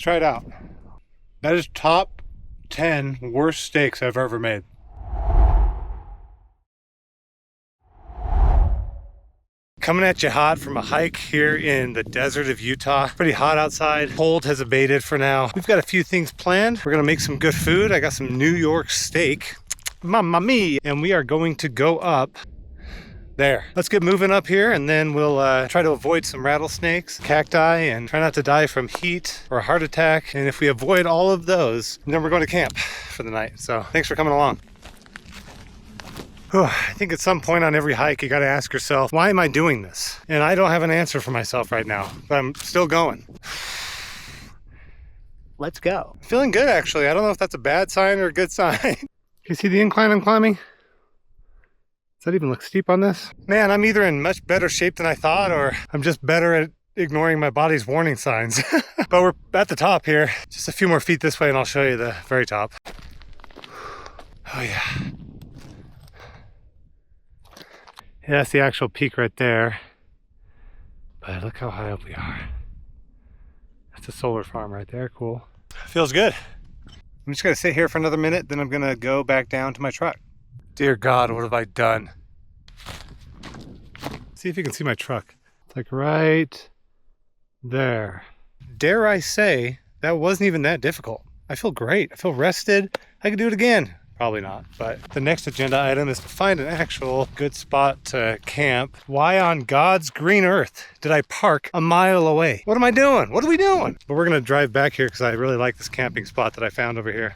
try it out. That is top 10 worst steaks I've ever made. Coming at you hot from a hike here in the desert of Utah. Pretty hot outside. Cold has abated for now. We've got a few things planned. We're gonna make some good food. I got some New York steak. Mamma mia! And we are going to go up there. Let's get moving up here and then we'll try to avoid some rattlesnakes, cacti, and try not to die from heat or a heart attack. And if we avoid all of those, then we're going to camp for the night. So thanks for coming along. Whew, I think at some point on every hike, you got to ask yourself, why am I doing this? And I don't have an answer for myself right now, but I'm still going. Let's go. Feeling good, actually. I don't know if that's a bad sign or a good sign. You see the incline I'm climbing? Does that even look steep on this? Man, I'm either in much better shape than I thought, or I'm just better at ignoring my body's warning signs. But we're at the top here. Just a few more feet this way and I'll show you the very top. Oh yeah. Yeah, that's the actual peak right there. But look how high up we are. That's a solar farm right there, cool. Feels good. I'm just gonna sit here for another minute, then I'm gonna go back down to my truck. Dear God, what have I done? See if you can see my truck. It's like right there. Dare I say, that wasn't even that difficult. I feel great, I feel rested. I could do it again. Probably not, but the next agenda item is to find an actual good spot to camp. Why on God's green earth did I park a mile away? What am I doing? What are we doing? But we're gonna drive back here because I really like this camping spot that I found over here.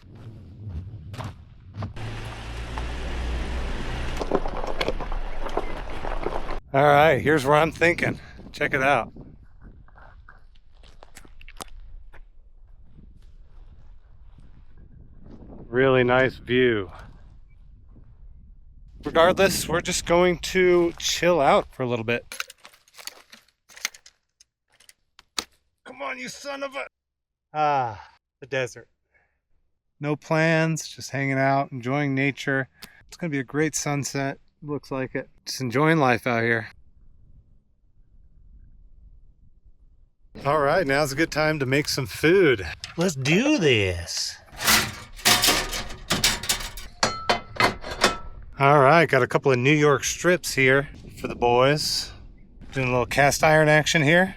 All right, here's where I'm thinking. Check it out. Really nice view. Regardless, we're just going to chill out for a little bit. Come on, you son of a... Ah, the desert. No plans, just hanging out, enjoying nature. It's gonna be a great sunset, looks like it. Just enjoying life out here. All right, now's a good time to make some food. Let's do this. All right, got a couple of New York strips here for the boys. Doing a little cast iron action here.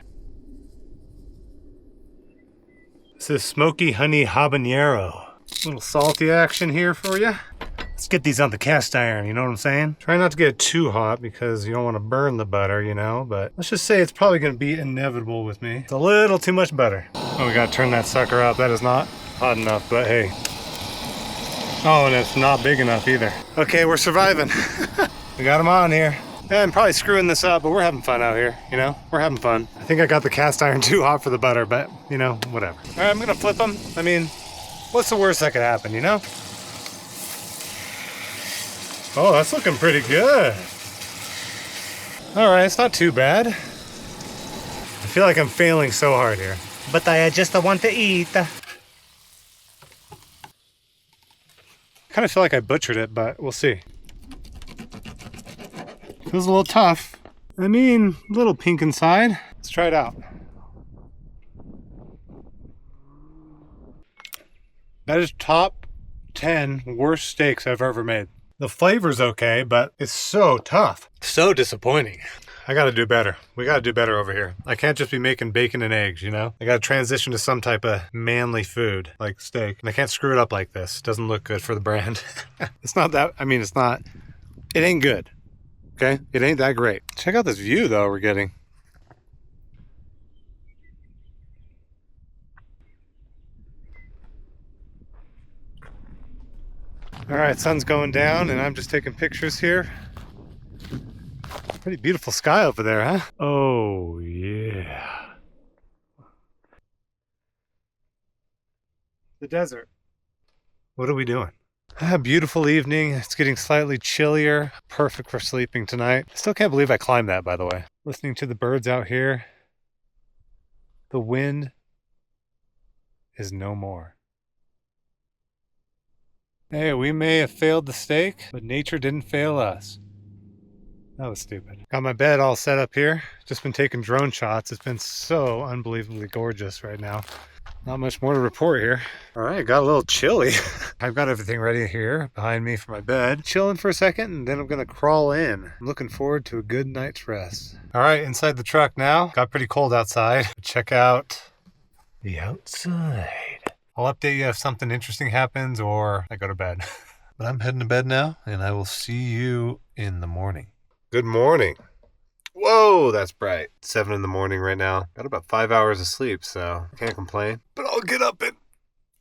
This is smoky honey habanero. A little salty action here for you. Let's get these on the cast iron, you know what I'm saying? Try not to get it too hot because you don't want to burn the butter, you know, but let's just say it's probably going to be inevitable with me. It's a little too much butter. Oh, we got to turn that sucker up. That is not hot enough, but hey. Oh, and it's not big enough either. Okay, we're surviving. We got them on here. Yeah, I'm probably screwing this up, but we're having fun out here, you know? We're having fun. I think I got the cast iron too hot for the butter, but, you know, whatever. All right, I'm gonna flip them. I mean, what's the worst that could happen, you know? Oh, that's looking pretty good. All right, it's not too bad. I feel like I'm failing so hard here. But I just want to eat. Kind of feel like I butchered it, but we'll see. Feels a little tough. I mean, a little pink inside. Let's try it out. That is top 10 worst steaks I've ever made. The flavor's okay, but it's so tough. So disappointing. I gotta do better. We gotta do better over here. I can't just be making bacon and eggs, you know? I gotta transition to some type of manly food, like steak. And I can't screw it up like this. It doesn't look good for the brand. It's not that, I mean, it's not, it ain't good. Okay? It ain't that great. Check out this view, though, we're getting. All right, sun's going down, and I'm just taking pictures here. Pretty beautiful sky over there, huh? Oh, yeah. The desert. What are we doing? A beautiful evening. It's getting slightly chillier. Perfect for sleeping tonight. I still can't believe I climbed that, by the way. Listening to the birds out here. The wind is no more. Hey, we may have failed the steak, but nature didn't fail us. That was stupid. Got my bed all set up here. Just been taking drone shots. It's been so unbelievably gorgeous right now. Not much more to report here. All right, got a little chilly. I've got everything ready here behind me for my bed. Chilling for a second, and then I'm gonna crawl in. I'm looking forward to a good night's rest. All right, inside the truck now. Got pretty cold outside. Check out the outside. I'll update you if something interesting happens or I go to bed. But I'm heading to bed now, and I will see you in the morning. Good morning. Whoa, that's bright. 7 in the morning right now. Got about 5 hours of sleep, so can't complain. But I'll get up and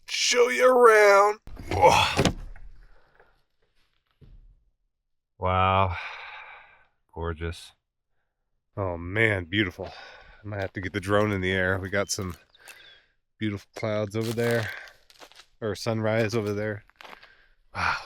show you around. Whoa. Wow. Gorgeous. Oh man, beautiful. I might have to get the drone in the air. We got some beautiful clouds over there, or sunrise over there. Wow.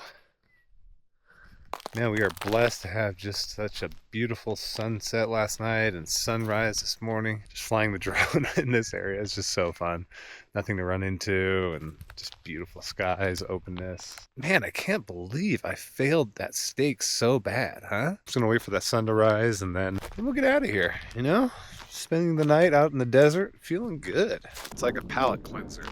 Man, we are blessed to have just such a beautiful sunset last night and sunrise this morning. Just flying the drone in this area is just so fun. Nothing to run into and just beautiful skies, openness. Man, I can't believe I failed that steak so bad, huh? Just gonna wait for that sun to rise and then we'll get out of here, you know? Spending the night out in the desert, feeling good. It's like a palate cleanser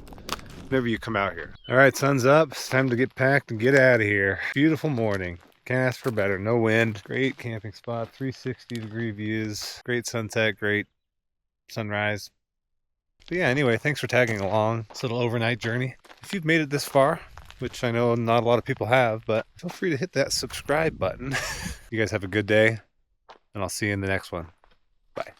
whenever you come out here. All right, sun's up. It's time to get packed and get out of here. Beautiful morning. Can't ask for better. No wind. Great camping spot. 360-degree views. Great sunset. Great sunrise. But yeah, anyway, thanks for tagging along this little overnight journey. If you've made it this far, which I know not a lot of people have, but feel free to hit that subscribe button. You guys have a good day, and I'll see you in the next one. Bye.